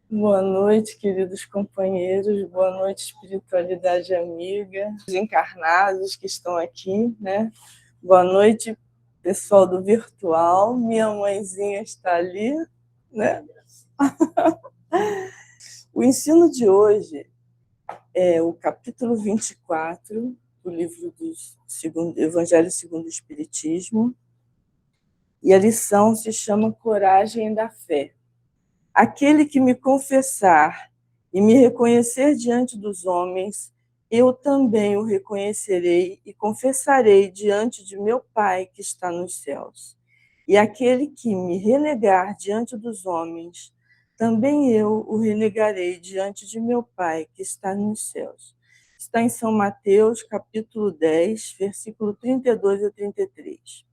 Boa noite, queridos companheiros. Boa noite, espiritualidade amiga, os encarnados que estão aqui, né? Boa noite, pessoal do virtual. Minha mãezinha está ali, né? O ensino de hoje é o capítulo 24 do livro do Evangelho segundo o Espiritismo, e a lição se chama Coragem da Fé. Aquele que me confessar e me reconhecer diante dos homens, eu também o reconhecerei e confessarei diante de meu Pai que está nos céus. E aquele que me renegar diante dos homens, também eu o renegarei diante de meu Pai que está nos céus. Está em São Mateus, capítulo 10, versículo 32 a 33.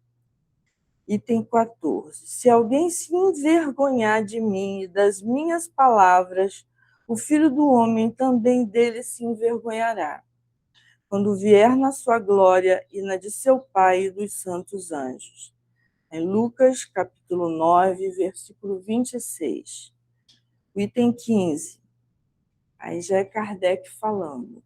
Item 14. Se alguém se envergonhar de mim e das minhas palavras, o Filho do Homem também dele se envergonhará, quando vier na sua glória e na de seu Pai e dos santos anjos. Em Lucas, capítulo 9, versículo 26. O item 15. Aí já é Kardec falando.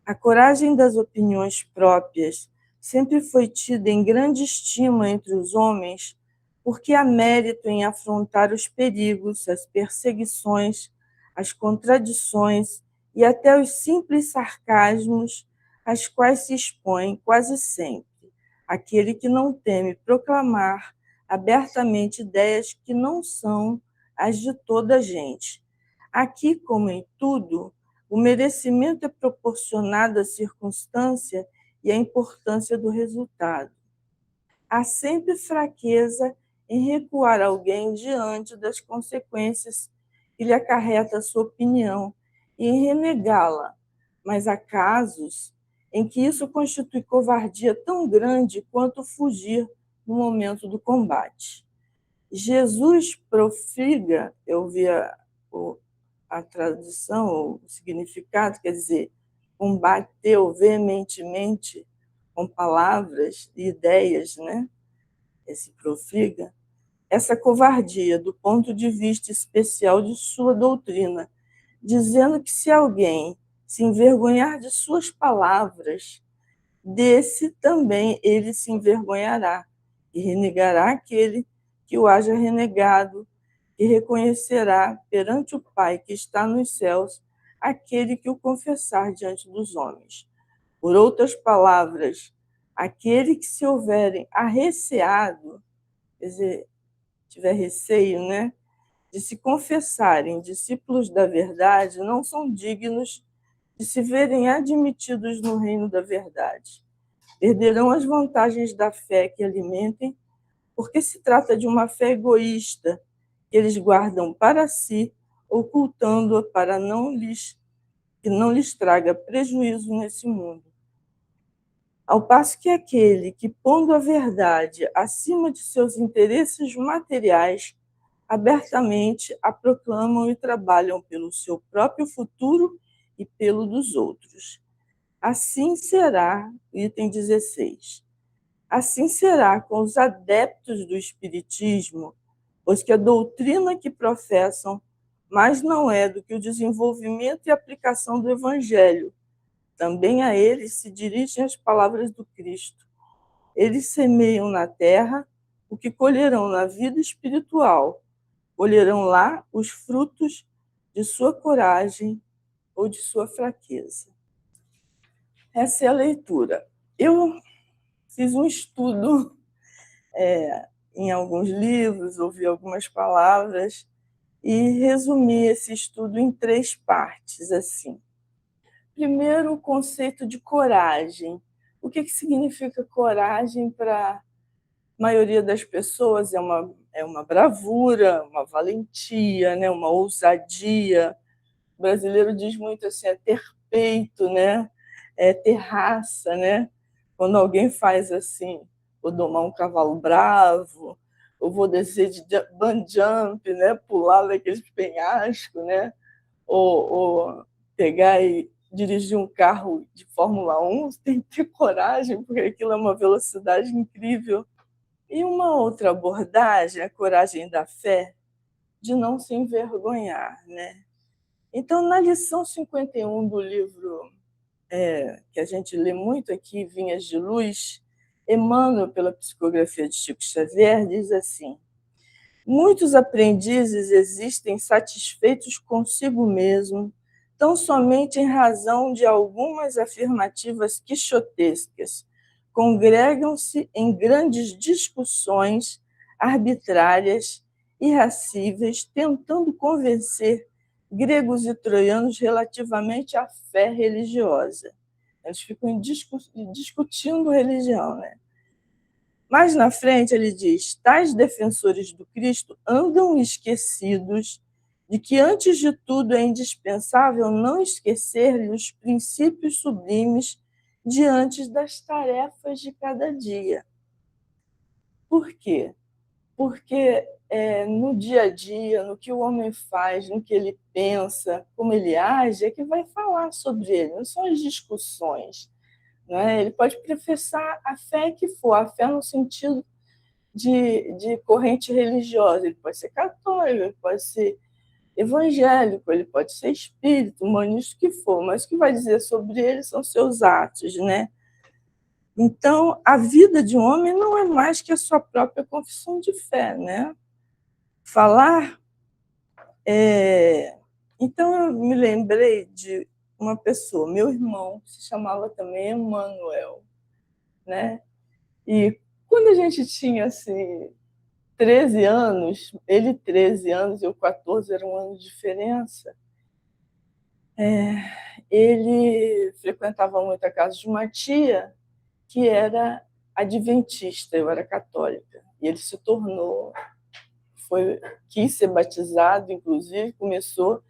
A coragem das opiniões próprias sempre foi tida em grande estima entre os homens, porque há mérito em afrontar os perigos, as perseguições, as contradições e até os simples sarcasmos às quais se expõe quase sempre aquele que não teme proclamar abertamente ideias que não são as de toda a gente. Aqui, como em tudo, o merecimento é proporcionado à circunstância e à importância do resultado. Há sempre fraqueza em recuar alguém diante das consequências que lhe acarreta a sua opinião e em renegá-la, mas há casos em que isso constitui covardia tão grande quanto fugir no momento do combate. Jesus profliga, eu vi a tradução, o significado, quer dizer, combateu veementemente com palavras e ideias, né? Esse profliga, essa covardia do ponto de vista especial de sua doutrina, dizendo que se alguém se envergonhar de suas palavras, desse também ele se envergonhará e renegará aquele que o haja renegado, e reconhecerá perante o Pai que está nos céus aquele que o confessar diante dos homens. Por outras palavras, aquele que se houverem arreceado, quer dizer, tiver receio, né, de se confessarem discípulos da verdade, não são dignos de se verem admitidos no reino da verdade. Perderão as vantagens da fé que alimentem, porque se trata de uma fé egoísta, que eles guardam para si, ocultando-a para que não lhes traga prejuízo nesse mundo. Ao passo que aquele que, pondo a verdade acima de seus interesses materiais, abertamente a proclamam e trabalham pelo seu próprio futuro e pelo dos outros. Assim será, item 16, assim será com os adeptos do Espiritismo, pois que a doutrina que professam mais não é do que o desenvolvimento e aplicação do Evangelho. Também a eles se dirigem as palavras do Cristo. Eles semeiam na terra o que colherão na vida espiritual. Colherão lá os frutos de sua coragem ou de sua fraqueza. Essa é a leitura. Eu fiz um estudo em alguns livros, ouvi algumas palavras e resumi esse estudo em 3 partes, assim. Primeiro, o conceito de coragem. O que significa coragem para a maioria das pessoas? É uma bravura, uma valentia, né? Uma ousadia. O brasileiro diz muito assim, é ter peito, né? É ter raça, né? Quando alguém faz assim, vou domar um cavalo bravo, ou vou descer de bungee jump, né? Pular daqueles penhascos, né? Ou pegar e dirigir um carro de Fórmula 1, você tem que ter coragem, porque aquilo é uma velocidade incrível. E uma outra abordagem, a coragem da fé, de não se envergonhar, né? Então, na lição 51 do livro que a gente lê muito aqui, Vinhas de Luz, Emmanuel, pela psicografia de Chico Xavier, diz assim: muitos aprendizes existem satisfeitos consigo mesmo, tão somente em razão de algumas afirmativas quixotescas. Congregam-se em grandes discussões arbitrárias, irracíveis, tentando convencer gregos e troianos relativamente à fé religiosa. Eles ficam discutindo religião, né? Mais na frente ele diz: tais defensores do Cristo andam esquecidos de que, antes de tudo, é indispensável não esquecer-lhe os princípios sublimes diante das tarefas de cada dia. Por quê? Porque no dia a dia, no que o homem faz, no que ele pensa, como ele age, é que vai falar sobre ele, não são as discussões. Não é? Ele pode professar a fé que for, a fé no sentido de corrente religiosa, ele pode ser católico, ele pode ser evangélico, ele pode ser espírita, humanista, o que for, mas o que vai dizer sobre ele são seus atos, né? Então, a vida de um homem não é mais que a sua própria confissão de fé, né? Falar. Então, eu me lembrei de uma pessoa, meu irmão, que se chamava também Emanuel, né? E quando a gente tinha assim 13 anos, ele 13 anos, eu 14, era um ano de diferença, ele frequentava muito a casa de uma tia que era adventista, eu era católica, e ele se tornou, quis ser batizado, inclusive, começou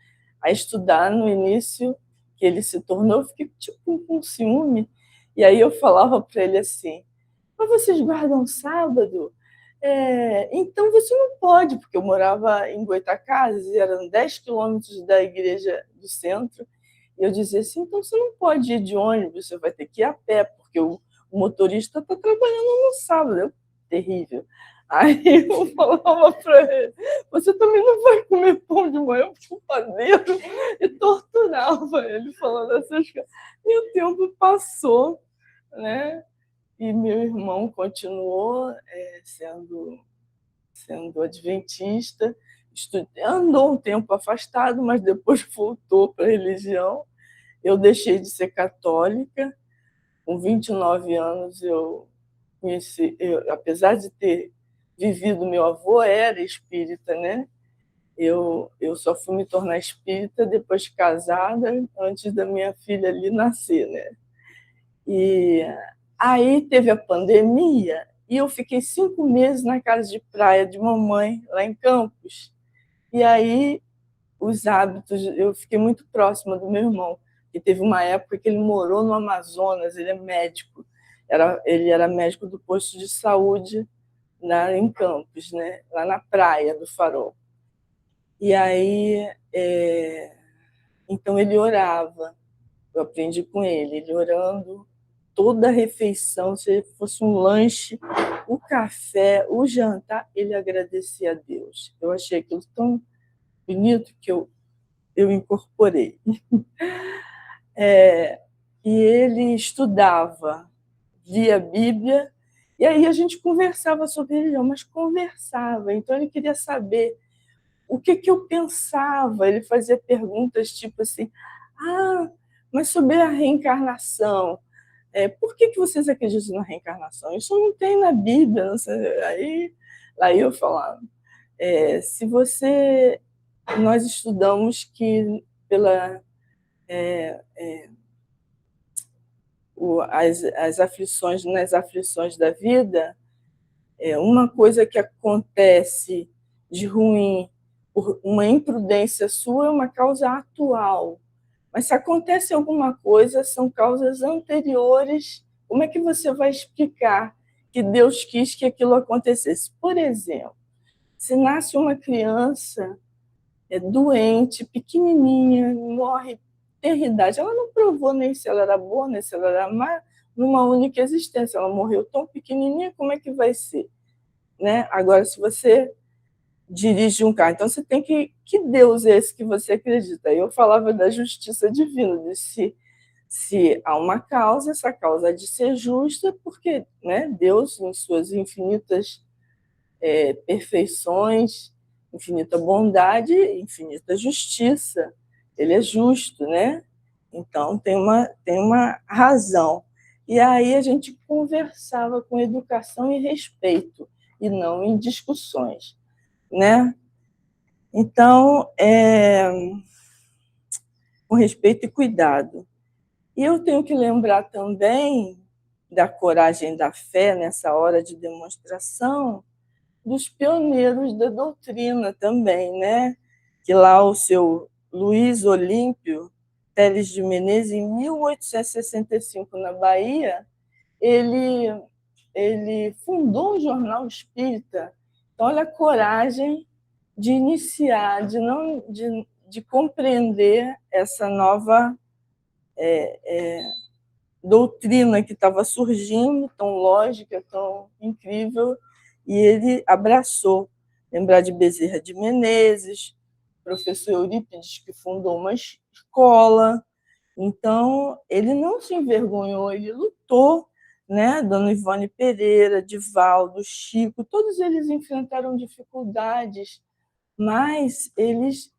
a estudar no início que ele se tornou, eu fiquei tipo com ciúme, e aí eu falava para ele assim: mas vocês guardam sábado? Então você não pode, porque eu morava em Goitacazes, eram 10 quilômetros da igreja do centro, e eu dizia assim: então você não pode ir de ônibus, você vai ter que ir a pé, porque o motorista está trabalhando no sábado. Terrível. Aí eu falava para ele: você também não vai comer pão de manhã com padeiro? E torturava ele falando essas coisas. E o tempo passou, né? E meu irmão continuou sendo adventista, andou um tempo afastado, mas depois voltou para a religião. Eu deixei de ser católica. Com 29 anos, eu conheci, apesar de ter vivido, meu avô era espírita, né? Eu só fui me tornar espírita depois de casada, antes da minha filha ali nascer, né? E aí teve a pandemia e eu fiquei 5 meses na casa de praia de mamãe, lá em Campos. E aí os hábitos, eu fiquei muito próxima do meu irmão, que teve uma época que ele morou no Amazonas, ele é médico, ele era médico do posto de saúde em Campos, né? Lá na praia do Farol. E aí, então ele orava, eu aprendi com ele orando toda a refeição, se fosse um lanche, o café, o jantar, ele agradecia a Deus. Eu achei aquilo tão bonito que eu incorporei. E ele estudava, lia a Bíblia, e aí a gente conversava sobre religião, mas conversava. Então ele queria saber o que eu pensava. Ele fazia perguntas tipo assim: mas sobre a reencarnação, por que vocês acreditam na reencarnação? Isso não tem na Bíblia. Não sei. Aí eu falava: se você... Nós estudamos que as aflições, nas aflições da vida, uma coisa que acontece de ruim por uma imprudência sua é uma causa atual. Mas se acontece alguma coisa, são causas anteriores. Como é que você vai explicar que Deus quis que aquilo acontecesse? Por exemplo, se nasce uma criança doente, pequenininha, morre ter idade, ela não provou nem se ela era boa, nem se ela era má, numa única existência. Ela morreu tão pequenininha, como é que vai ser? Né? Agora, se você dirige um carro. Então, você tem que Deus é esse que você acredita? Eu falava da justiça divina, de se há uma causa, essa causa é de ser justa, porque, né, Deus, em suas infinitas perfeições, infinita bondade, infinita justiça, ele é justo, né? Então, tem uma razão. E aí a gente conversava com educação e respeito, e não em discussões, né? Então, com respeito e cuidado. E eu tenho que lembrar também da coragem da fé nessa hora de demonstração dos pioneiros da doutrina também, né? Que lá o seu Luiz Olímpio Teles de Menezes, em 1865, na Bahia, ele fundou um jornal espírita. Então, olha a coragem de iniciar, de compreender essa nova doutrina que estava surgindo, tão lógica, tão incrível, e ele abraçou. Lembrar de Bezerra de Menezes, professor Eurípides, que fundou uma escola. Então, ele não se envergonhou, ele lutou, né? Dona Ivone Pereira, Divaldo, Chico, todos eles enfrentaram dificuldades, mas eles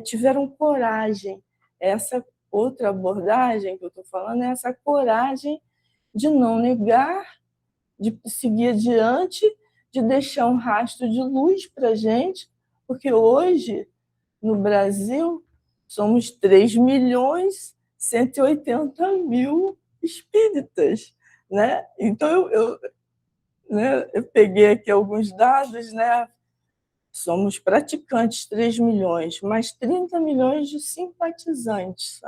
tiveram coragem. Essa outra abordagem que eu estou falando é essa coragem de não negar, de seguir adiante, de deixar um rastro de luz para a gente, porque hoje, no Brasil, somos 3.180.000 espíritas, né? Então, eu peguei aqui alguns dados, né? Somos praticantes, 3 milhões, mais 30 milhões de simpatizantes.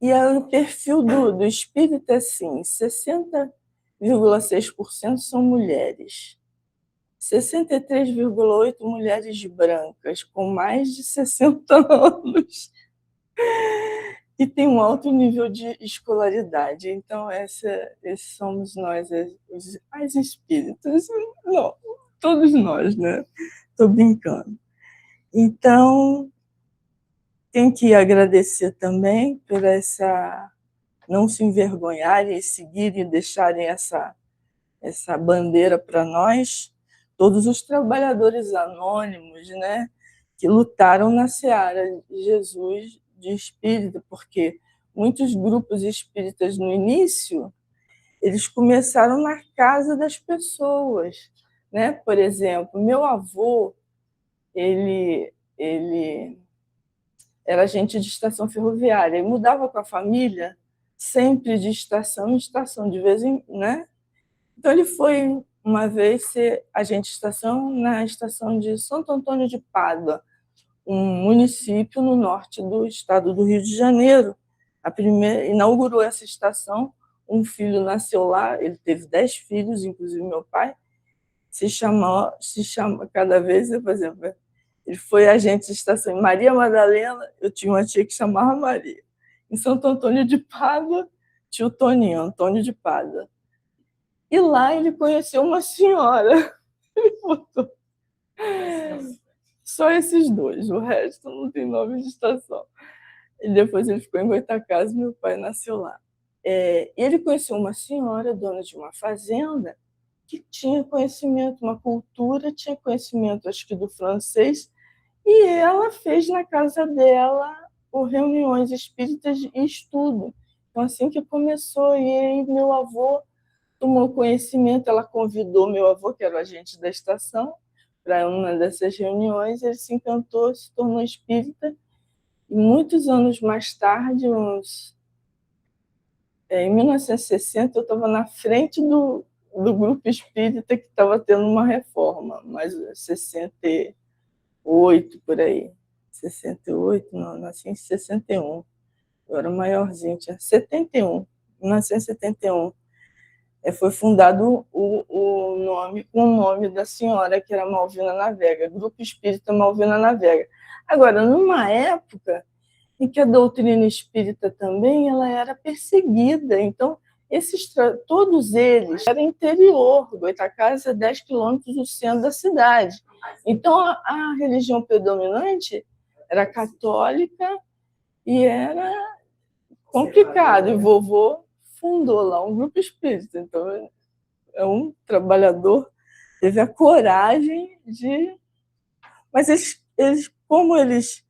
E o perfil do espírita é assim: 60,6% são mulheres, 63,8% mulheres brancas, com mais de 60 anos, e tem um alto nível de escolaridade. Então, esses somos nós, as espíritas. Não, todos nós, né? Estou brincando. Então, tem que agradecer também por essa não se envergonharem e seguirem e deixarem essa bandeira para nós, todos os trabalhadores anônimos, né, que lutaram na seara de Jesus de espírita, porque muitos grupos espíritas no início, eles começaram na casa das pessoas, né? Por exemplo, meu avô, ele era agente de estação ferroviária e mudava com a família sempre de estação em estação, de vez em, né? Então ele foi uma vez ser agente de estação na estação de Santo Antônio de Pádua, um município no norte do estado do Rio de Janeiro. Inaugurou essa estação, um filho nasceu lá, ele teve 10 filhos, inclusive meu pai, se chama cada vez, por exemplo, ele foi agente de estação em Maria Madalena, eu tinha uma tia que chamava Maria. Em Santo Antônio de Pádua, tio Toninho, Antônio de Pádua. E lá ele conheceu uma senhora. Ele botou só esses dois, o resto não tem nome de estação. E depois ele ficou em Goitacazes, meu pai nasceu lá. E ele conheceu uma senhora, dona de uma fazenda, que tinha conhecimento, uma cultura, tinha conhecimento, acho que do francês, e ela fez na casa dela por reuniões espíritas e estudo. Então, assim que começou, e aí meu avô tomou conhecimento, ela convidou meu avô, que era o agente da estação, para uma dessas reuniões, ele se encantou, se tornou espírita, e muitos anos mais tarde, em 1960, eu estava na frente do grupo espírita que estava tendo uma reforma, mas 68, por aí. 68, não, nasci em 61. Eu era maiorzinho, tinha 71, 1971. Foi fundado o nome, com o nome da senhora, que era Malvina Navega, Grupo Espírita Malvina Navega. Agora, numa época em que a doutrina espírita também ela era perseguida, então Todos eles eram interior. Goytacazes é 10 quilômetros do centro da cidade. Então, a religião predominante era católica e era complicado. E vovô fundou lá um grupo espírita. Então, é um trabalhador, teve a coragem de... Mas como eles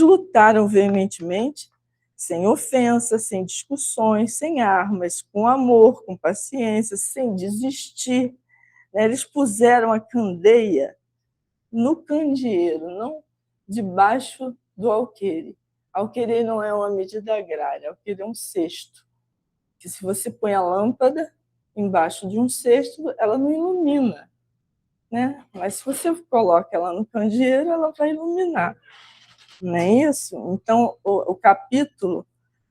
lutaram veementemente, sem ofensa, sem discussões, sem armas, com amor, com paciência, sem desistir. Eles puseram a candeia no candeeiro, não debaixo do alqueire. Alqueire não é uma medida agrária, alqueire é um cesto. Que se você põe a lâmpada embaixo de um cesto, ela não ilumina, né? Mas se você coloca ela no candeeiro, ela vai iluminar. Não é isso? Então, o capítulo,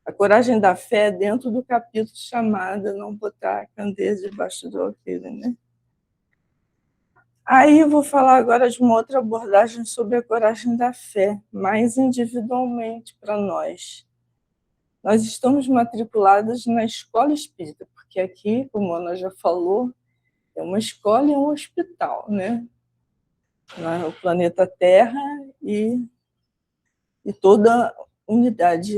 a coragem da fé, é dentro do capítulo chamado Não Botar a Candeia Debaixo do Alqueire, né? Aí eu vou falar agora de uma outra abordagem sobre a coragem da fé, mais individualmente para nós. Nós estamos matriculadas na escola espírita, porque aqui, como a Ana já falou, é uma escola e um hospital, né? O planeta Terra e toda unidade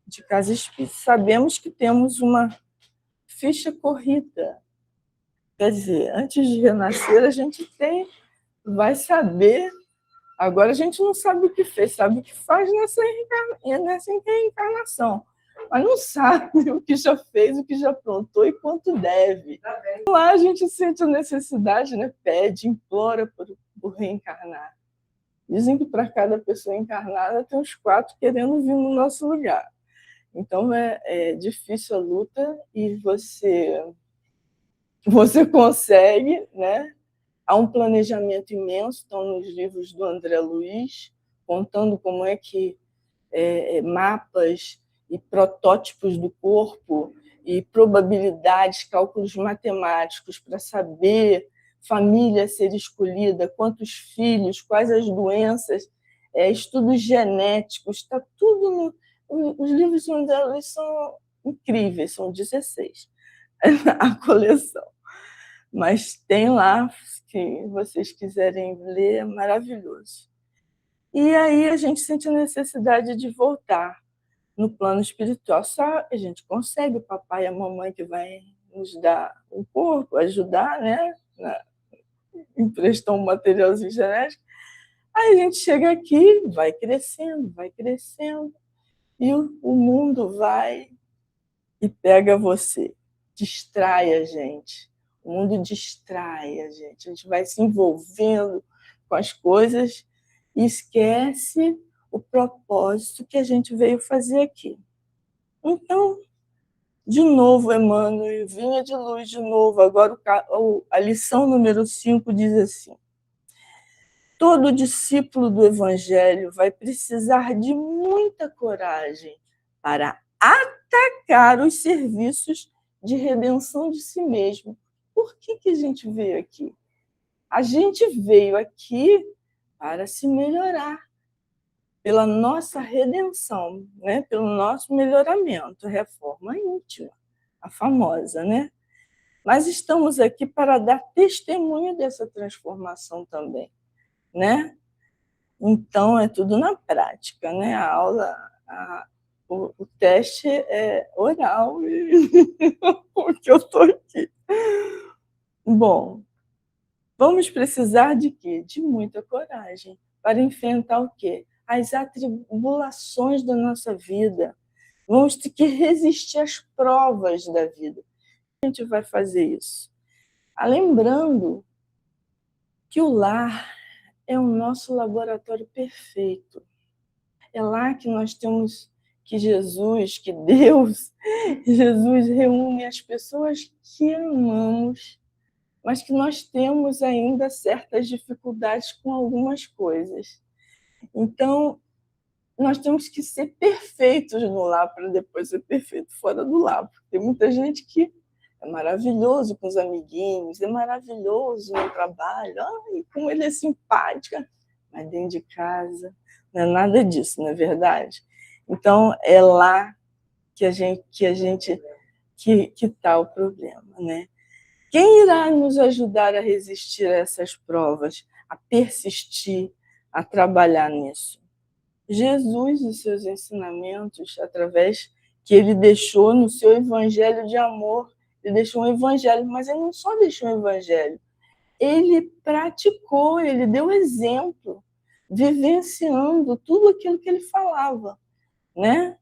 de casa espírita. Sabemos que temos uma ficha corrida. Quer dizer, antes de renascer, a gente vai saber. Agora a gente não sabe o que fez, sabe o que faz nessa reencarnação. Mas não sabe o que já fez, o que já aprontou e quanto deve. Lá a gente sente a necessidade, né? Pede, implora por reencarnar. Dizem que para cada pessoa encarnada tem uns 4 querendo vir no nosso lugar. Então é difícil a luta e você consegue, né? Há um planejamento imenso, estão nos livros do André Luiz, contando como é que mapas e protótipos do corpo e probabilidades, cálculos matemáticos para saber família a ser escolhida, quantos filhos, quais as doenças, estudos genéticos, está tudo os livros do André Luiz são incríveis, são 16 a coleção. Mas tem lá, que vocês quiserem ler, é maravilhoso. E aí a gente sente a necessidade de voltar no plano espiritual. Só a gente consegue, o papai e a mamãe que vai nos dar o corpo, ajudar, né? Emprestar um materialzinho genético. Aí a gente chega aqui, vai crescendo, e o mundo vai e pega você, distrai a gente. O mundo distrai a gente vai se envolvendo com as coisas e esquece o propósito que a gente veio fazer aqui. Então, de novo, Emmanuel, vinha de luz de novo. Agora, a lição número 5 diz assim: todo discípulo do Evangelho vai precisar de muita coragem para atacar os serviços de redenção de si mesmo. Por que a gente veio aqui? A gente veio aqui para se melhorar, pela nossa redenção, né? Pelo nosso melhoramento, reforma íntima, a famosa, né? Mas estamos aqui para dar testemunho dessa transformação também, né? Então, é tudo na prática, né? A aula, o teste é oral, porque eu estou aqui. Bom, vamos precisar de quê? De muita coragem para enfrentar o quê? As atribulações da nossa vida. Vamos ter que resistir às provas da vida. A gente vai fazer isso? Lembrando que o lar é o nosso laboratório perfeito. É lá que nós temos que Jesus reúne as pessoas que amamos, mas que nós temos ainda certas dificuldades com algumas coisas. Então, nós temos que ser perfeitos no lar para depois ser perfeito fora do lar. Porque tem muita gente que é maravilhoso com os amiguinhos, é maravilhoso no trabalho, como ele é simpático, mas dentro de casa não é nada disso, não é verdade? Então, é lá que a gente que está o problema, né? Quem irá nos ajudar a resistir a essas provas, a persistir, a trabalhar nisso? Jesus e seus ensinamentos, através que ele deixou no seu evangelho de amor. Ele deixou um evangelho, mas ele não só deixou um evangelho, ele praticou, ele deu exemplo, vivenciando tudo aquilo que ele falava, né?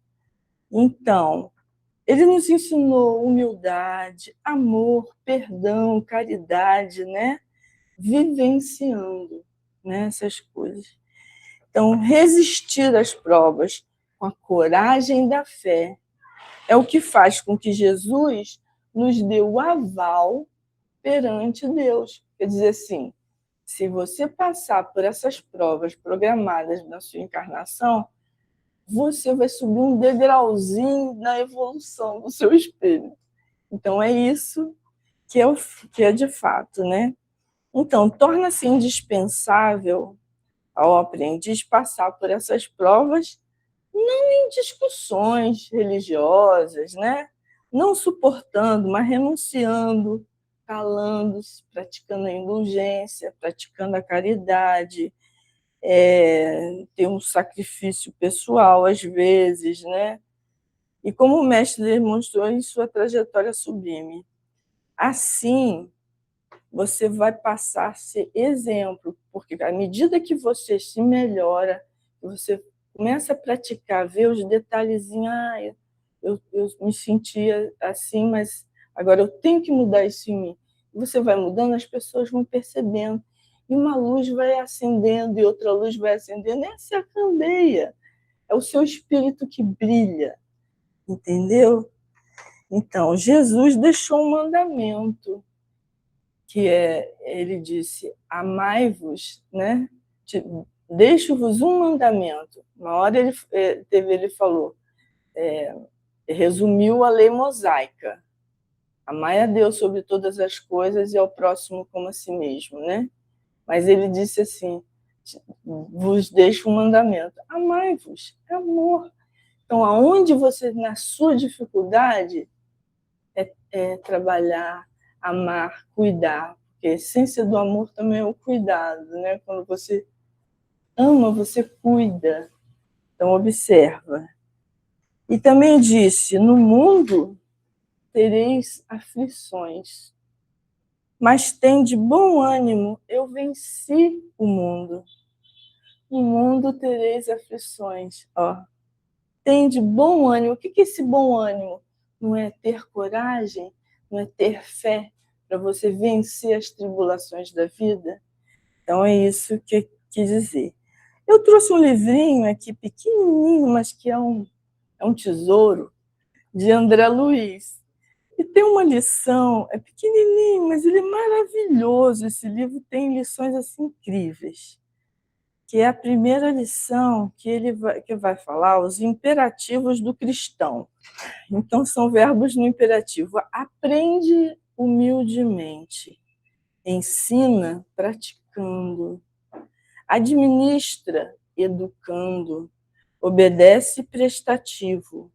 Então, ele nos ensinou humildade, amor, perdão, caridade, né? Vivenciando, né, essas coisas. Então, resistir às provas com a coragem da fé é o que faz com que Jesus nos dê o aval perante Deus. Quer dizer assim, se você passar por essas provas programadas na sua encarnação, você vai subir um degrauzinho na evolução do seu espírito. Então, é isso que é de fato, né? Então, torna-se indispensável ao aprendiz passar por essas provas, não em discussões religiosas, né? Não suportando, mas renunciando, calando-se, praticando a indulgência, praticando a caridade, ter um sacrifício pessoal às vezes, né? E como o mestre demonstrou em sua trajetória sublime. Assim, você vai passar a ser exemplo, porque à medida que você se melhora, você começa a praticar, ver os detalhezinhos, eu me sentia assim, mas agora eu tenho que mudar isso em mim. Você vai mudando, as pessoas vão percebendo, e uma luz vai acendendo, e outra luz vai acendendo, essa é a candeia, é o seu espírito que brilha, entendeu? Então, Jesus deixou um mandamento, que ele disse, amai-vos, né? Deixo-vos um mandamento. Uma hora ele falou, resumiu a lei mosaica. Amai a Deus sobre todas as coisas e ao próximo como a si mesmo, né? Mas ele disse assim, vos deixo um mandamento. Amai-vos, é amor. Então, aonde você, na sua dificuldade, é trabalhar, amar, cuidar. Porque a essência do amor também é o cuidado, né? Quando você ama, você cuida. Então, observa. E também disse, no mundo tereis aflições, mas tende bom ânimo, eu venci o mundo. No mundo tereis aflições. Ó, tende bom ânimo. O que é esse bom ânimo? Não é ter coragem? Não é ter fé para você vencer as tribulações da vida? Então, é isso que eu quis dizer. Eu trouxe um livrinho aqui, pequenininho, mas que é um tesouro, de André Luiz. E tem uma lição, é pequenininho, mas ele é maravilhoso. Esse livro tem lições assim incríveis. Que é a primeira lição que vai falar os imperativos do cristão. Então, são verbos no imperativo. Aprende humildemente, ensina praticando, administra educando, obedece prestativo,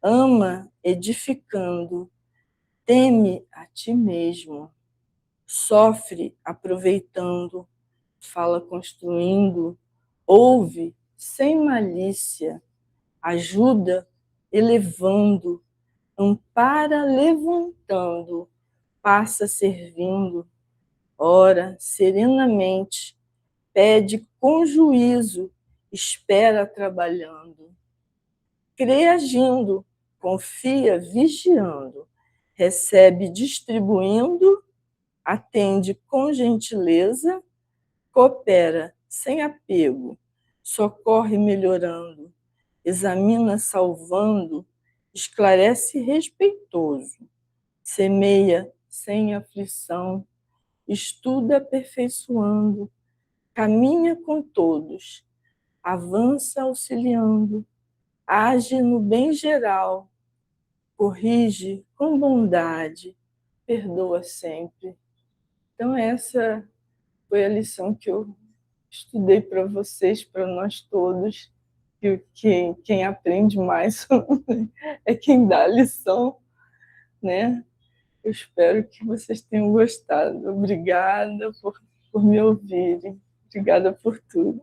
ama edificando, teme a ti mesmo, sofre aproveitando, fala construindo, ouve sem malícia, ajuda elevando, ampara levantando, passa servindo, ora serenamente, pede com juízo, espera trabalhando, crê agindo, confia vigiando, recebe distribuindo, atende com gentileza, coopera sem apego, socorre melhorando, examina salvando, esclarece respeitoso, semeia sem aflição, estuda aperfeiçoando, caminha com todos, avança auxiliando, age no bem geral, corrige com bondade, perdoa sempre. Então, essa foi a lição que eu estudei para vocês, para nós todos, que quem aprende mais é quem dá a lição, né? Eu espero que vocês tenham gostado. Obrigada por me ouvirem. Obrigada por tudo.